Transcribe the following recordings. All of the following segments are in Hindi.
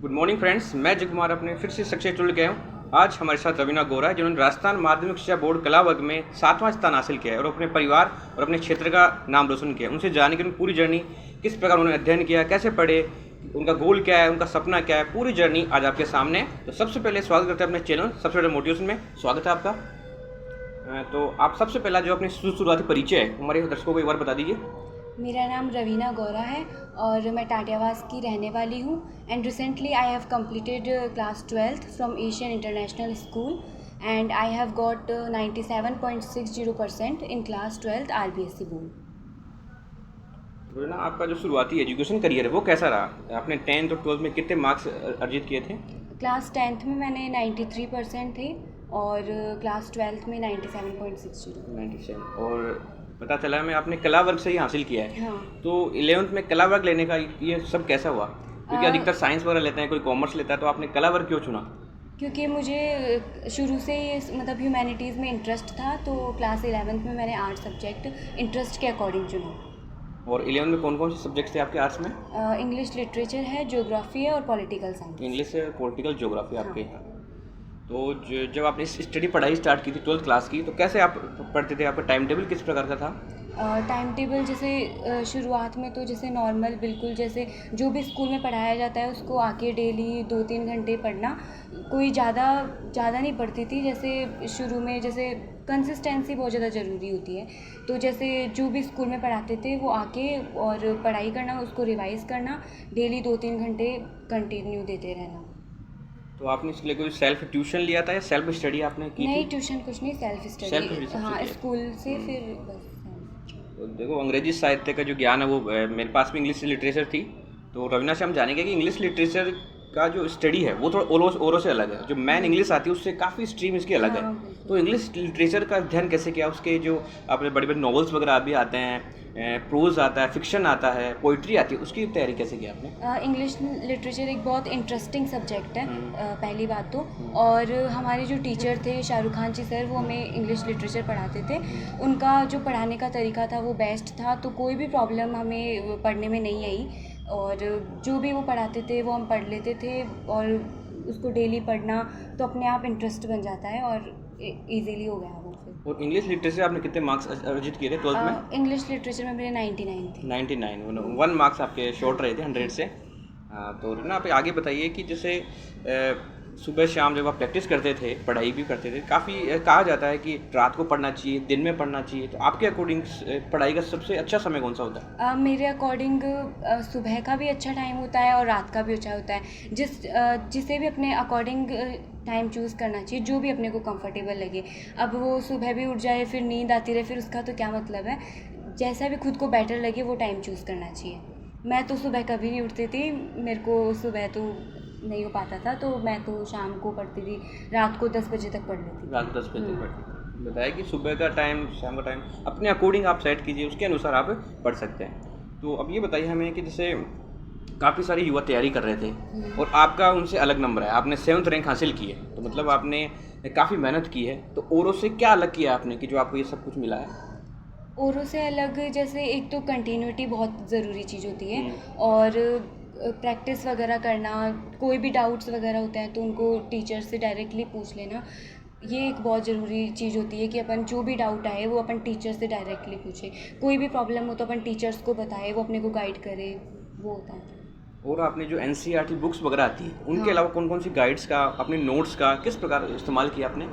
गुड मॉर्निंग फ्रेंड्स, मैं जय कुमार अपने फिर से सक्सेस जुड़ गया हूँ। आज हमारे साथ रवीना गौरा है जिन्होंने राजस्थान माध्यमिक शिक्षा बोर्ड कला वर्ग में 7वां स्थान हासिल किया है और अपने परिवार और अपने क्षेत्र का नाम रोशन किया। उनसे जानने की उनकी पूरी जर्नी, किस प्रकार उन्होंने अध्ययन किया, कैसे पढ़े, उनका गोल क्या है, उनका सपना क्या है, पूरी जर्नी आज आपके सामने है। तो सबसे पहले स्वागत करते हैं अपने चैनल सबसे बड़े मोटिवेशन में। स्वागत है आपका। तो आप सबसे पहला जो अपनी शुरुआती परिचय है हमारे दर्शकों को एक बार बता दीजिए। मेरा नाम रवीना गौरा है और मैं टाटियावास की रहने वाली हूँ। And recently I have completed class 12th from Asian international school and I have got 97.60% in class 12th RBSE board. तो ना आपका जो शुरुआती एजुकेशन करियर है वो कैसा रहा? आपने 10th और 12th में कितने मार्क्स अर्जित किए थे? क्लास 10th में मैंने 93% थे और क्लास 12th में 97.60। 97। और पता चला मैं आपने कला वर्ग से ही हासिल किया है। हाँ। तो 11th में कला वर्ग लेने का ये सब कैसा हुआ? क्योंकि अधिकतर साइंस वगैरह लेते हैं, कोई कॉमर्स लेता है, तो आपने कला वर्ग क्यों चुना? क्योंकि मुझे शुरू से ही मतलब ह्यूमैनिटीज़ में इंटरेस्ट था, तो क्लास 11th में मैंने आर्ट सब्जेक्ट इंटरेस्ट के अकॉर्डिंग चुना। और 11th में कौन कौन से सब्जेक्ट्स थे आपके आर्ट्स में? इंग्लिश लिटरेचर है, ज्योग्राफी है और पॉलिटिकल साइंस। इंग्लिश है, पॉलिटिकल, ज्योग्राफी आपके यहाँ। तो जब आपने स्टडी पढ़ाई स्टार्ट की थी 12th क्लास की, तो कैसे आप पढ़ते थे? आपका टाइम टेबल किस प्रकार का था? टाइम टेबल जैसे शुरुआत में तो जैसे नॉर्मल बिल्कुल जैसे जो भी स्कूल में पढ़ाया जाता है उसको आके डेली 2-3 घंटे पढ़ना। कोई ज़्यादा नहीं पढ़ती थी। जैसे शुरू में जैसे कंसिस्टेंसी बहुत ज़्यादा ज़रूरी होती है, तो जैसे जो भी स्कूल में पढ़ाते थे वो आके और पढ़ाई करना, उसको रिवाइज़ करना, डेली 2-3 घंटे कंटिन्यू देते रहना। तो आपने इसके लिए कोई सेल्फ ट्यूशन लिया था या सेल्फ स्टडी आपने की नहीं, थी? ट्यूशन कुछ नहीं, सेल्फ स्टडी। हाँ, स्कूल से फिर बस। तो देखो, अंग्रेजी साहित्य का जो ज्ञान है वो मेरे पास भी इंग्लिश लिटरेचर थी। तो रवीना से हम जानेंगे कि इंग्लिश लिटरेचर का जो स्टडी है वो थोड़ा औरों से अलग है। जो मैन इंग्लिश आती है उससे काफ़ी स्ट्रीम इसकी अलग है। तो इंग्लिश लिटरेचर का अध्ययन कैसे किया? उसके जो आपने बड़े बड़े नॉवेल्स वगैरह भी आते हैं, प्रोज आता है, फिक्शन आता है, पोइट्री आती है, उसकी तैयारी कैसे की आपने? इंग्लिश लिटरेचर एक बहुत इंटरेस्टिंग सब्जेक्ट है, पहली बात तो। और हमारे जो टीचर थे शाहरुख खान जी सर, वो हमें इंग्लिश लिटरेचर पढ़ाते थे। उनका जो पढ़ाने का तरीका था वो बेस्ट था, तो कोई भी प्रॉब्लम हमें पढ़ने में नहीं आई। और जो भी वो पढ़ाते थे वो हम पढ़ लेते थे, और उसको डेली पढ़ना तो अपने आप इंटरेस्ट बन जाता है और इजीली हो गया वो फिर। और इंग्लिश लिटरेचर आपने कितने मार्क्स अर्जित किए थे 12th में? इंग्लिश लिटरेचर में मेरे 99 थे। 99, 1 मार्क्स आपके शॉर्ट रहे थे 100 से। तो ना आप आगे बताइए कि जैसे सुबह शाम जब आप प्रैक्टिस करते थे, पढ़ाई भी करते थे, काफ़ी कहा जाता है कि रात को पढ़ना चाहिए, दिन में पढ़ना चाहिए, तो आपके अकॉर्डिंग पढ़ाई का सबसे अच्छा समय कौन सा होता है? मेरे अकॉर्डिंग सुबह का भी अच्छा टाइम होता है और रात का भी अच्छा होता है। जिसे भी अपने अकॉर्डिंग टाइम चूज़ करना चाहिए, जो भी अपने को कंफर्टेबल लगे। अब वो सुबह भी उठ जाए फिर नींद आती रहे, फिर उसका तो क्या मतलब है। जैसा भी खुद को बेटर लगे वो टाइम चूज़ करना चाहिए। मैं तो सुबह कभी नहीं उठती थी, मेरे को सुबह तो नहीं हो पाता था, तो मैं तो शाम को पढ़ती थी, रात को 10 बजे तक पढ़ लेती थी। रात 10 बजे तक पढ़ती थी। बताया कि सुबह का टाइम, शाम का टाइम अपने अकॉर्डिंग आप सेट कीजिए, उसके अनुसार आप पढ़ सकते हैं। तो अब ये बताइए हमें कि जैसे काफ़ी सारे युवा तैयारी कर रहे थे और आपका उनसे अलग नंबर है, आपने 7th रैंक हासिल की है, तो मतलब आपने काफ़ी मेहनत की है। तो औरों से क्या अलग किया आपने कि जो आपको ये सब कुछ मिला है? औरों से अलग जैसे एक तो कंटिन्यूटी बहुत ज़रूरी चीज़ होती है, और प्रैक्टिस वगैरह करना, कोई भी डाउट्स वगैरह होते हैं तो उनको टीचर से डायरेक्टली पूछ लेना। ये एक बहुत ज़रूरी चीज़ होती है कि अपन जो भी डाउट आए वो अपन टीचर से डायरेक्टली पूछे। कोई भी प्रॉब्लम हो तो अपन टीचर्स को बताए, वो अपने को गाइड करे, वो होता है। और आपने जो NCERT बुक्स वगैरह आती है उनके अलावा कौन कौन सी गाइड्स का, अपने नोट्स का किस प्रकार इस्तेमाल किया आपने?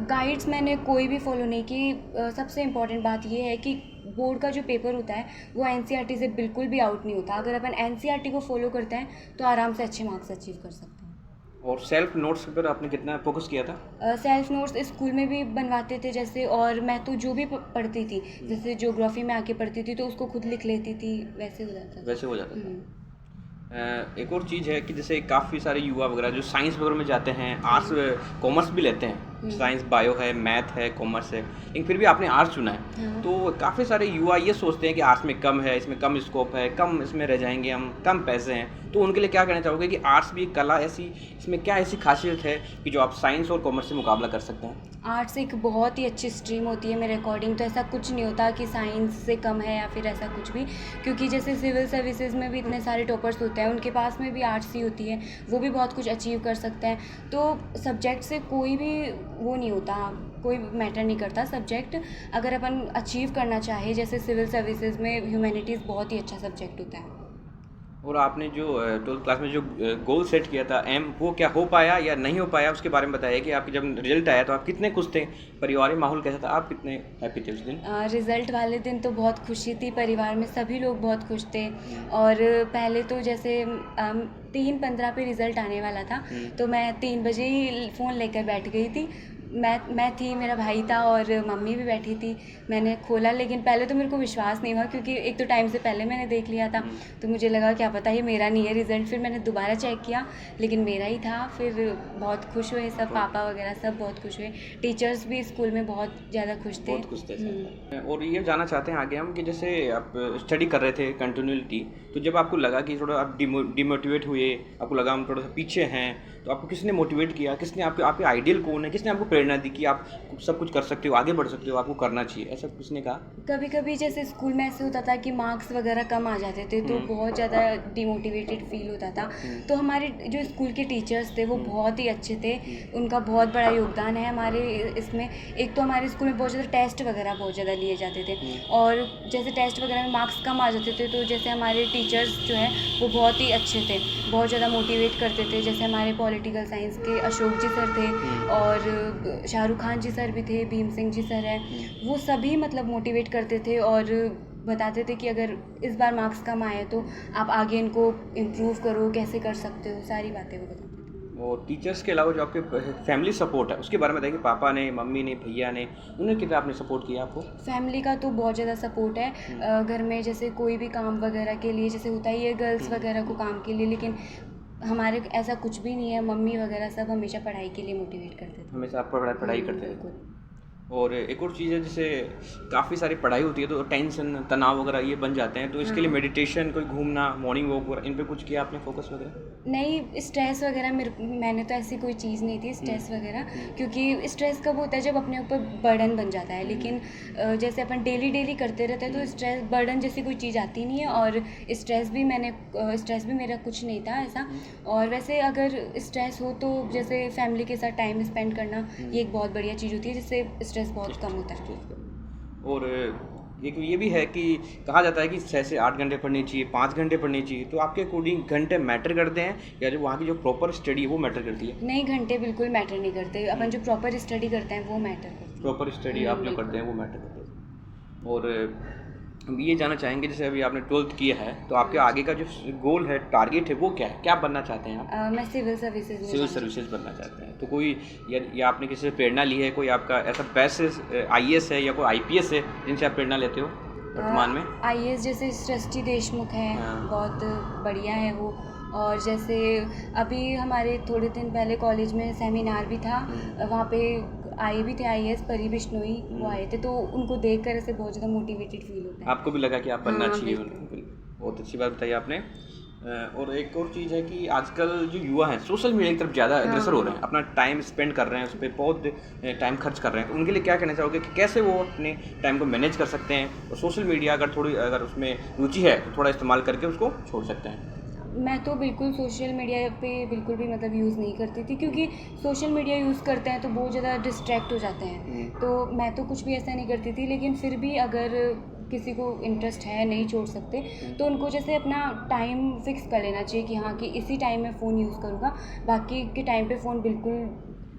गाइड्स मैंने कोई भी फॉलो नहीं की। सबसे इम्पॉर्टेंट बात ये है कि बोर्ड का जो पेपर होता है वो NCERT से बिल्कुल भी आउट नहीं होता। अगर अपन NCERT को फॉलो करते हैं तो आराम से अच्छे मार्क्स अचीव कर सकते हैं। और सेल्फ नोट्स पर आपने कितना फोकस किया था? सेल्फ नोट्स स्कूल में भी बनवाते थे जैसे, और मैं तो जो भी पढ़ती थी, जैसे ज्योग्राफी में आके पढ़ती थी तो उसको खुद लिख लेती थी, वैसे हो जाता था। एक और चीज़ है कि जैसे काफ़ी सारे युवा वगैरह जो साइंस वगैरह में जाते हैं, आर्ट्स कॉमर्स भी लेते हैं, साइंस बायो है, मैथ है, कॉमर्स है, लेकिन फिर भी आपने आर्ट्स चुना है। हाँ। तो काफ़ी सारे युवा ये सोचते हैं कि आर्ट्स में कम है, इसमें कम स्कोप है, कम इसमें रह जाएंगे हम, कम पैसे हैं। तो उनके लिए क्या कहना चाहोगे कि आर्ट्स भी एक कला ऐसी, इसमें क्या ऐसी खासियत है कि जो आप साइंस और कॉमर्स से मुकाबला कर सकते हैं? आर्ट्स एक बहुत ही अच्छी स्ट्रीम होती है मेरे अकॉर्डिंग, तो ऐसा कुछ नहीं होता कि साइंस से कम है या फिर ऐसा कुछ भी, क्योंकि जैसे सिविल सर्विसेज में भी इतने सारे टॉपर्स होते हैं, उनके पास में भी आर्ट्स ही होती है, वो भी बहुत कुछ अचीव कर सकते हैं। तो सब्जेक्ट से कोई भी वो नहीं होता, कोई मैटर नहीं करता सब्जेक्ट। अगर अपन अचीव करना चाहे, जैसे सिविल सर्विसेज में ह्यूमैनिटीज़ बहुत ही अच्छा सब्जेक्ट होता है। और आपने जो 12th क्लास में जो गोल सेट किया था, एम, वो क्या हो पाया या नहीं हो पाया, उसके बारे में बताइए कि आपकी जब रिजल्ट आया तो आप कितने खुश थे, पारिवारिक माहौल कैसा था, आप कितने हैप्पी थे उस दिन? रिज़ल्ट वाले दिन तो बहुत खुशी थी, परिवार में सभी लोग बहुत खुश थे। और पहले तो जैसे 3:15 पे रिज़ल्ट आने वाला था, तो मैं 3 बजे ही फ़ोन लेकर बैठ गई थी। मैं थी, मेरा भाई था और मम्मी भी बैठी थी। मैंने खोला, लेकिन पहले तो मेरे को विश्वास नहीं हुआ, क्योंकि एक तो टाइम से पहले मैंने देख लिया था, तो मुझे लगा क्या पता ये मेरा नहीं है रिज़ल्ट। फिर मैंने दोबारा चेक किया, लेकिन मेरा ही था। फिर बहुत खुश हुए सब, पापा वगैरह सब बहुत खुश हुए, टीचर्स भी स्कूल में बहुत ज़्यादा खुश थे। बहुत खुश थे। और ये जानना चाहते हैं आगे हम कि जैसे आप स्टडी कर रहे थे कंटिन्यूटी, तो जब आपको लगा कि थोड़ा आप डिमोटिवेट हुए, आपको लगा हम थोड़ा सा पीछे हैं, तो आपको किसने मोटिवेट किया, किसने आपके आपके आइडियल कौन है, किसने आपको प्रेरणा दी कि आप सब कुछ कर सकते हो, आगे बढ़ सकते हो, आपको करना चाहिए, ऐसा किसने कहा? कभी कभी जैसे स्कूल में ऐसे होता था कि मार्क्स वगैरह कम आ जाते थे, तो बहुत ज़्यादा डिमोटिवेटेड फील होता था। तो हमारे जो स्कूल के टीचर्स थे वो बहुत ही अच्छे थे, उनका बहुत बड़ा योगदान है हमारे इसमें। एक तो हमारे स्कूल में बहुत ज़्यादा टेस्ट वगैरह बहुत ज़्यादा लिए जाते थे, और जैसे टेस्ट वगैरह में मार्क्स कम आ जाते थे, तो जैसे हमारे टीचर्स जो है वो बहुत ही अच्छे थे, बहुत ज़्यादा मोटिवेट करते थे। जैसे हमारे पॉलिटिकल साइंस के अशोक जी सर थे, और शाहरुख खान जी सर भी थे, भीम सिंह जी सर हैं, वो सभी मतलब मोटिवेट करते थे और बताते थे कि अगर इस बार मार्क्स कम आए तो आप आगे इनको इम्प्रूव करो, कैसे कर सकते हो, सारी बातें वो बताते थे। और टीचर्स के अलावा जो आपके फैमिली सपोर्ट है उसके बारे में बताइए कि पापा ने, मम्मी ने, भैया ने, उन्हें कितना आपने सपोर्ट किया आपको? फैमिली का तो बहुत ज़्यादा सपोर्ट है। घर में जैसे कोई भी काम वगैरह के लिए, जैसे होता ही है गर्ल्स वगैरह को काम के लिए, लेकिन हमारे ऐसा कुछ भी नहीं है। मम्मी वगैरह सब हमेशा पढ़ाई के लिए मोटिवेट करते थे। हमेशा आप पढ़ाई करते थे। बिल्कुल। और एक और चीज़ है, जैसे काफ़ी सारी पढ़ाई होती है तो टेंशन, तनाव वगैरह ये बन जाते हैं, तो इसके लिए मेडिटेशन, कोई घूमना, मॉर्निंग वॉक वगैरह, इन पे कुछ किया आपने फोकस वगैरह? नहीं, स्ट्रेस वगैरह मैंने तो ऐसी कोई चीज़ नहीं थी स्ट्रेस वगैरह, क्योंकि स्ट्रेस कब होता है जब अपने ऊपर बर्डन बन जाता है, लेकिन जैसे अपन डेली करते रहते हैं तो स्ट्रेस बर्डन जैसी कोई चीज़ आती नहीं है। और स्ट्रेस भी मेरा कुछ नहीं था ऐसा। और वैसे अगर स्ट्रेस हो तो जैसे फैमिली के साथ टाइम स्पेंड करना, ये एक बहुत बढ़िया चीज़ होती है, जिससे स्ट्रेस बहुत कम होता है। और एक ये भी है कि कहा जाता है कि 6 से 8 घंटे पढ़नी चाहिए, 5 घंटे पढ़नी चाहिए, तो आपके अकॉर्डिंग घंटे मैटर करते हैं या जो वहाँ की जो प्रॉपर स्टडी है वो मैटर करती है? नहीं, घंटे बिल्कुल मैटर नहीं करते। अपन जो प्रॉपर स्टडी करते हैं वो मैटर करते हैं। प्रॉपर स्टडी आप जो करते हैं वो मैटर करते हैं। और हम ये जानना चाहेंगे, जैसे अभी आपने 12th किया है तो आपके आगे का जो गोल है, टारगेट है, वो क्या है, क्या बनना चाहते हैं आप? मैं सिविल सर्विसेज बनना चाहते हैं। तो कोई या आपने किसी से प्रेरणा ली है, कोई आपका ऐसा बेस्ट IAS है या कोई IPS है जिनसे आप प्रेरणा लेते हो वर्तमान में? IAS जैसे सृष्टि देशमुख है, बहुत बढ़िया है वो। और जैसे अभी हमारे थोड़े दिन पहले कॉलेज में सेमिनार भी था, वहाँ पे आए भी थे IAS परी बिश्नोई, वो आए थे, तो उनको देख कर ऐसे बहुत ज़्यादा मोटिवेटेड फील होता है। आपको भी लगा कि आप बनना चाहिए? बिल्कुल। बहुत अच्छी बात बताई आपने। और एक और चीज़ है कि आजकल जो युवा हैं सोशल मीडिया की तरफ ज़्यादा अग्रसर हो रहे हैं, अपना टाइम स्पेंड कर रहे हैं, उस पर बहुत टाइम खर्च कर रहे हैं, तो उनके लिए क्या कहना चाहोगे कि कैसे वो अपने टाइम को मैनेज कर सकते हैं, और सोशल मीडिया अगर उसमें रुचि है तो थोड़ा इस्तेमाल करके उसको छोड़ सकते हैं? मैं तो बिल्कुल सोशल मीडिया पे बिल्कुल भी मतलब यूज़ नहीं करती थी, क्योंकि सोशल मीडिया यूज़ करते हैं तो बहुत ज़्यादा डिस्ट्रैक्ट हो जाते हैं। तो मैं तो कुछ भी ऐसा नहीं करती थी, लेकिन फिर भी अगर किसी को इंटरेस्ट है, नहीं छोड़ सकते, तो उनको जैसे अपना टाइम फिक्स कर लेना चाहिए कि हाँ, कि इसी टाइम में फ़ोन यूज़ करूँगा, बाकी के टाइम पे फ़ोन बिल्कुल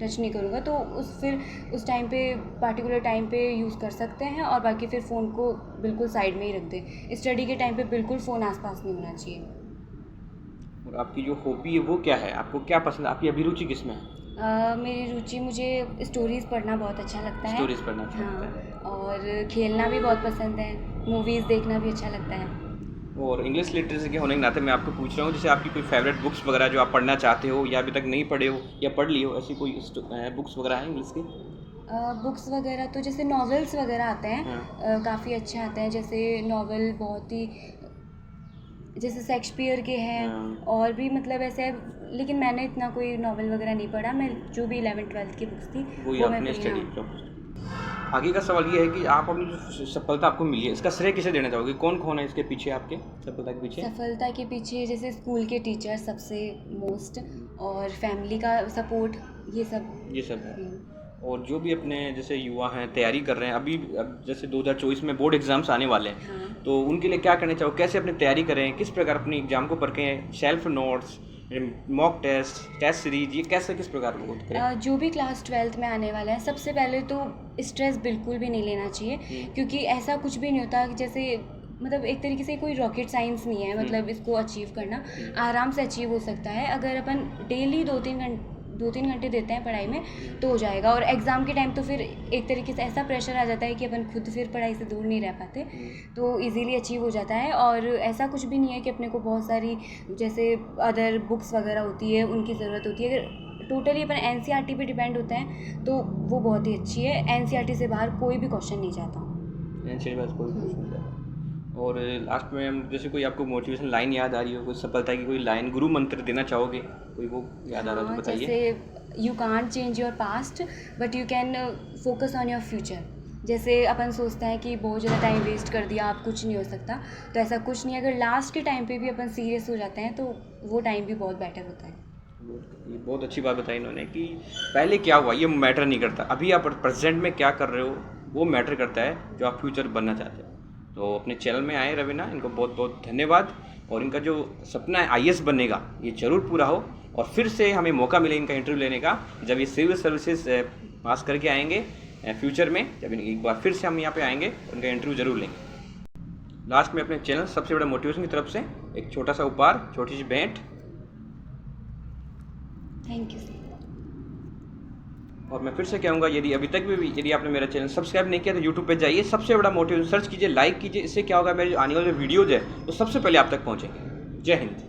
टच नहीं करूँगा। तो उस टाइम पे, पार्टिकुलर टाइम पे यूज़ कर सकते हैं, और बाकी फिर फ़ोन को बिल्कुल साइड में ही रख दें। स्टडी के टाइम पे बिल्कुल फ़ोन आसपास नहीं होना चाहिए। और आपकी जो हॉबी है वो क्या है, आपको क्या पसंद है, आपकी अभिरुचि किस में है? मेरी रुचि, मुझे स्टोरीज़ पढ़ना बहुत अच्छा लगता है। स्टोरीज़ पढ़ना अच्छा लगता है। और खेलना भी बहुत पसंद है, मूवीज़ देखना भी अच्छा लगता है। और इंग्लिश लिटरेसी के होने के नाते मैं आपको पूछ रहा हूँ, जैसे आपकी कोई फेवरेट बुक्स वगैरह जो आप पढ़ना चाहते हो या अभी तक नहीं पढ़े हो या पढ़ ली हो, ऐसी कोई बुक्स वगैरह हैं इंग्लिश की? बुक्स वगैरह तो जैसे नॉवेल्स वगैरह आते हैं, हाँ। काफ़ी अच्छे आते हैं। जैसे नॉवेल बहुत ही, जैसे शेक्सपियर के हैं हाँ। और भी मतलब ऐसे है, लेकिन मैंने इतना कोई नॉवेल वगैरह नहीं पढ़ा। मैं जो भी 11th-12th की बुक्स थी वो वो मैं आपने पढ़ी। स्टडी हाँ। आगे का सवाल ये है कि आप अपनी जो सफलता आपको मिली है, इसका श्रेय किसे देना चाहोगे? कौन है इसके पीछे, आपके सफलता के पीछे? सफलता के पीछे जैसे स्कूल के टीचर सबसे मोस्ट, और फैमिली का सपोर्ट, ये सब है। और जो भी अपने जैसे युवा हैं तैयारी कर रहे हैं अभी, अब जैसे 2024 में बोर्ड एग्जाम्स आने वाले हैं, हाँ। तो उनके लिए क्या करना चाहो? कैसे अपनी तैयारी करें? किस प्रकार अपनी एग्जाम को परखें? Self notes, mock test series, ये कैसे किस प्रकार को करें? जो भी क्लास 12th में आने वाला है, सबसे पहले तो स्ट्रेस बिल्कुल भी नहीं लेना चाहिए, क्योंकि ऐसा कुछ भी नहीं होता कि जैसे मतलब एक तरीके से कोई रॉकेट साइंस नहीं है, मतलब इसको अचीव करना आराम से अचीव हो सकता है। अगर अपन डेली 2-3 घंटे देते हैं पढ़ाई में तो हो जाएगा। और एग्ज़ाम के टाइम तो फिर एक तरीके से ऐसा प्रेशर आ जाता है कि अपन खुद फिर पढ़ाई से दूर नहीं रह पाते, तो इजीली अचीव हो जाता है। और ऐसा कुछ भी नहीं है कि अपने को बहुत सारी जैसे अदर बुक्स वगैरह होती है उनकी ज़रूरत होती है। अगर टोटली अपन NCERT पे डिपेंड होता है तो वो बहुत ही अच्छी है। NCERT से बाहर कोई भी क्वेश्चन नहीं जाता। और लास्ट में हम जैसे कोई आपको मोटिवेशन लाइन याद आ रही हो, कोई सफलता की कोई लाइन, गुरु मंत्र देना चाहोगे कोई, वो याद आ रहा है तो बताइए। जैसे you can't change your past but you can focus on your future. जैसे अपन सोचते हैं कि बहुत ज़्यादा टाइम वेस्ट कर दिया, आप कुछ नहीं हो सकता, तो ऐसा कुछ नहीं है। अगर लास्ट के टाइम पे भी अपन सीरियस हो जाते हैं तो वो टाइम भी बहुत बेटर होता है। ये बहुत अच्छी बात बताई इन्होंने कि पहले क्या हुआ ये मैटर नहीं करता, अभी आप प्रेजेंट में क्या कर रहे हो वो मैटर करता है, जो आप फ्यूचर बनना चाहते हो। तो अपने चैनल में आए रवीना, इनको बहुत बहुत धन्यवाद। और इनका जो सपना है IAS बनने का, ये ज़रूर पूरा हो। और फिर से हमें मौका मिले इनका इंटरव्यू लेने का, जब ये सिविल सर्विसेज पास करके आएंगे फ्यूचर में, जब एक बार फिर से हम यहाँ पे आएंगे उनका इंटरव्यू ज़रूर लेंगे। लास्ट में अपने चैनल सबसे बड़ा मोटिवेशन की तरफ से एक छोटा सा उपहार, छोटी सी भेंट। Thank you sir. और मैं फिर से कहूँगा, यदि अभी तक भी यदि आपने मेरा चैनल सब्सक्राइब नहीं किया तो यूट्यूब पे जाइए, सबसे बड़ा मोटिवेशन सर्च कीजिए, लाइक कीजिए। इससे क्या होगा, मेरे जो आने वाले वीडियोज़ है वो सबसे पहले आप तक पहुँचेंगे। जय हिंद।